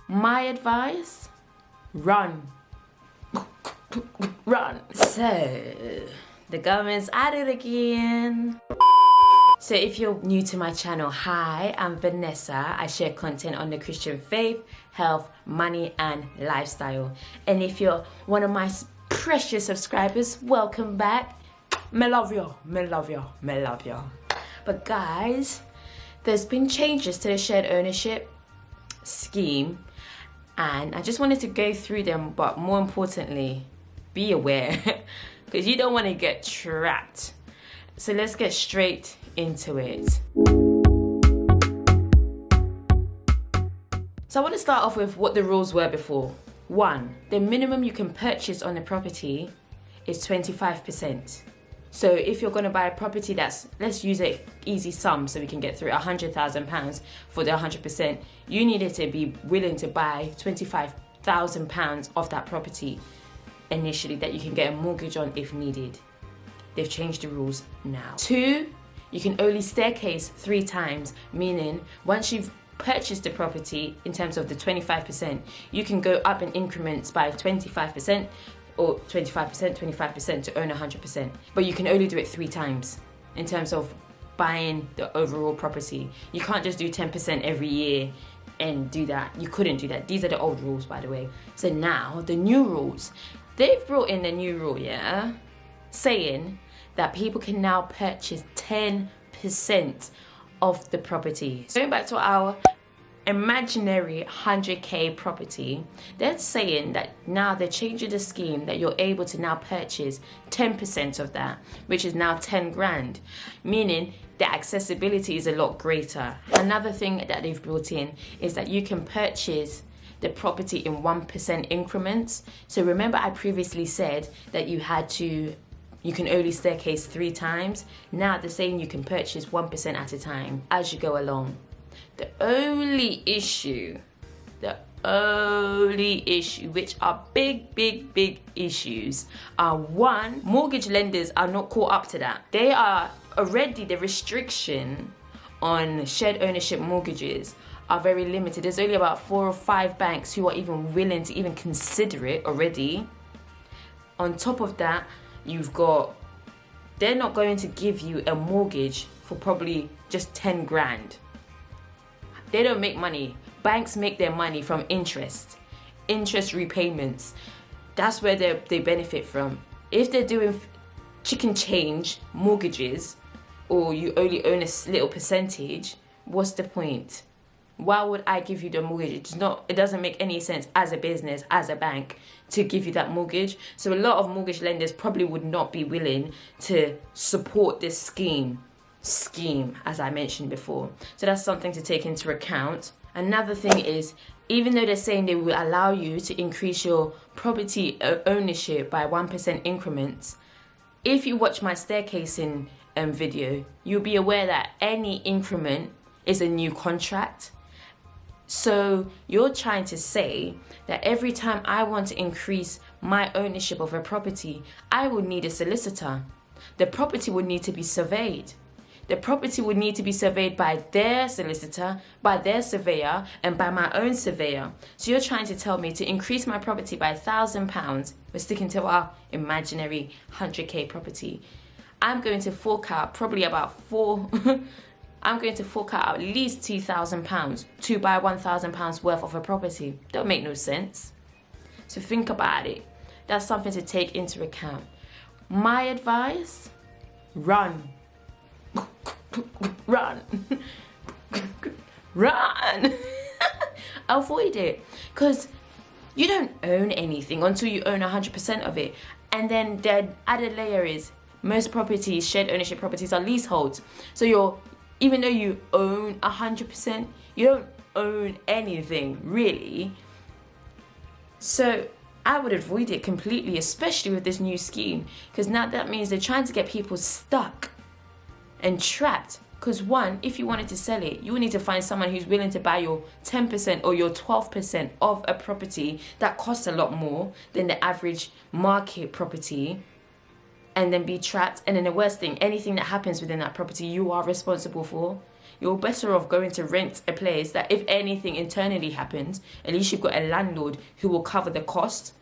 My advice, run. Run. So, the government's at it again. So if you're new to my channel, hi, I'm Vanessa. I share content on the Christian faith, health, money, and lifestyle. And if you're one of my precious subscribers, welcome back. Me love you, me love you, me love you. But guys, there's been changes to the shared ownership scheme, and I just wanted to go through them, but more importantly, be aware, because you don't want to get trapped. So let's get straight into it. So I want to start off with what the rules were before. 1, the minimum you can purchase on a property is 25%. So if you're going to buy a property that's, let's use an easy sum so we can get through £100,000 for the 100%, you needed to be willing to buy £25,000 of that property initially that you can get a mortgage on if needed. They've changed the rules now. 2, you can only staircase 3 times, meaning once you've purchased the property in terms of the 25%, you can go up in increments by 25%, or 25%, 25% to earn 100%. But you can only do it 3 times in terms of buying the overall property. You can't just do 10% every year and do that. You couldn't do that. These are the old rules, by the way. So now, the new rules. They've brought in a new rule, yeah? Saying that people can now purchase 10% of the property. So going back to our imaginary 100k property, they're saying that now they're changing the scheme that you're able to now purchase 10% of that, which is now 10 grand, meaning the accessibility is a lot greater. Another thing that they've brought in is that you can purchase the property in 1% increments. So remember I previously said that you can only staircase 3 times. Now they're saying you can purchase 1% at a time as you go along. The only issue, which are big issues, are 1, mortgage lenders are not caught up to that. They are already, the restriction on shared ownership mortgages are very limited. There's only about 4 or 5 banks who are even willing to even consider it already. On top of that, you've got, they're not going to give you a mortgage for probably just 10 grand. They don't make money. Banks make their money from interest repayments. That's where they benefit from. If they're doing chicken change mortgages, or you only own a little percentage, what's the point? Why would I give you the mortgage? It doesn't make any sense as a business, as a bank, to give you that mortgage. So a lot of mortgage lenders probably would not be willing to support this scheme, as I mentioned before. So that's something to take into account. Another thing is, even though they're saying they will allow you to increase your property ownership by 1% increments, if you watch my staircasing video, you'll be aware that any increment is a new contract. So you're trying to say that every time I want to increase my ownership of a property, I would need a solicitor. The property would need to be surveyed. The property would need to be surveyed by their solicitor, by their surveyor, and by my own surveyor. So you're trying to tell me to increase my property by £1,000, we're sticking to our imaginary 100k property. I'm going to fork out probably about I'm going to fork out at least £2,000 to buy £1,000 worth of a property. Don't make no sense. So think about it. That's something to take into account. My advice, run. Run. Run. Avoid it, because you don't own anything until you own 100% of it. And then the added layer is most properties, shared ownership properties, are leaseholds. So even though you own 100%, you don't own anything really. So I would avoid it completely, especially with this new scheme, because now that means they're trying to get people stuck and trapped. Because 1, if you wanted to sell it, you would need to find someone who's willing to buy your 10% or your 12% of a property that costs a lot more than the average market property, and then be trapped. And then the worst thing, anything that happens within that property, you are responsible for. you're better off going to rent a place that if anything internally happens, at least you've got a landlord who will cover the cost.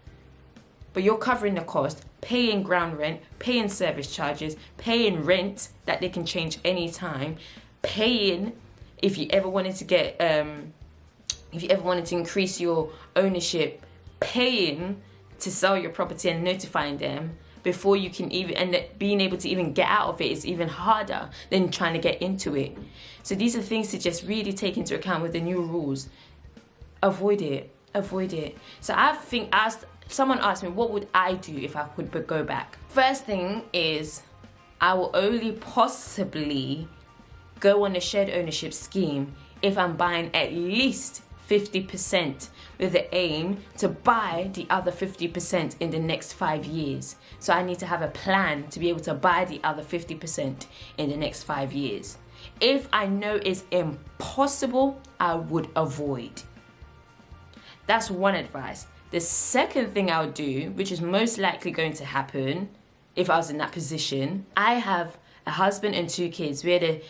But you're covering the cost, paying ground rent, paying service charges, paying rent that they can change anytime, paying if you ever wanted to get, if you ever wanted to increase your ownership, paying to sell your property and notifying them before you can even, and being able to even get out of it is even harder than trying to get into it. So these are things to just really take into account with the new rules. Avoid it. So I think, someone asked me, what would I do if I could go back? First thing is, I will only possibly go on a shared ownership scheme if I'm buying at least 50%, with the aim to buy the other 50% in the next 5 years. So I need to have a plan to be able to buy the other 50% in the next 5 years. If I know it's impossible, I would avoid. That's one advice. The second thing I would do, which is most likely going to happen if I was in that position, I have a husband and 2 kids. We had a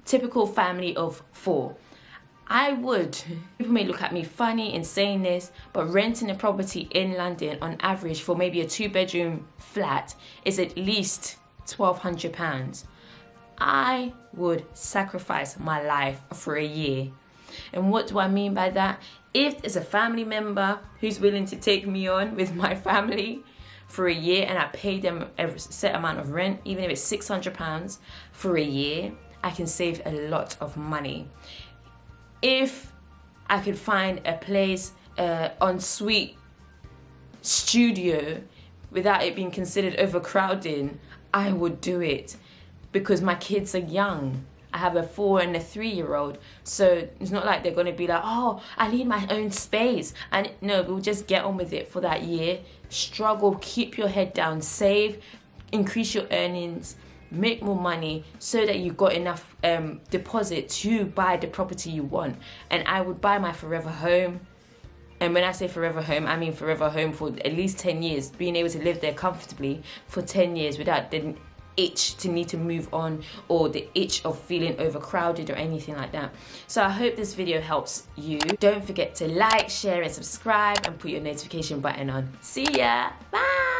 typical family of 4. People may look at me funny in saying this, but renting a property in London on average for maybe a 2-bedroom flat is at least £1,200. I would sacrifice my life for a year. And what do I mean by that? If there's a family member who's willing to take me on with my family for a year and I pay them a set amount of rent, even if it's £600 for a year, I can save a lot of money. If I could find a place, ensuite studio, without it being considered overcrowding, I would do it, because my kids are young. I have a 4 and a 3-year-old, so it's not like they're going to be like, oh, I need my own space. And no, we'll just get on with it for that year. Struggle, keep your head down, save, increase your earnings, make more money so that you've got enough deposit to buy the property you want. And I would buy my forever home. And when I say forever home, I mean forever home for at least 10 years, being able to live there comfortably for 10 years without the itch to need to move on or the itch of feeling overcrowded or anything like that. So I hope this video helps you. Don't forget to like, share and subscribe and put your notification button on. See ya. Bye.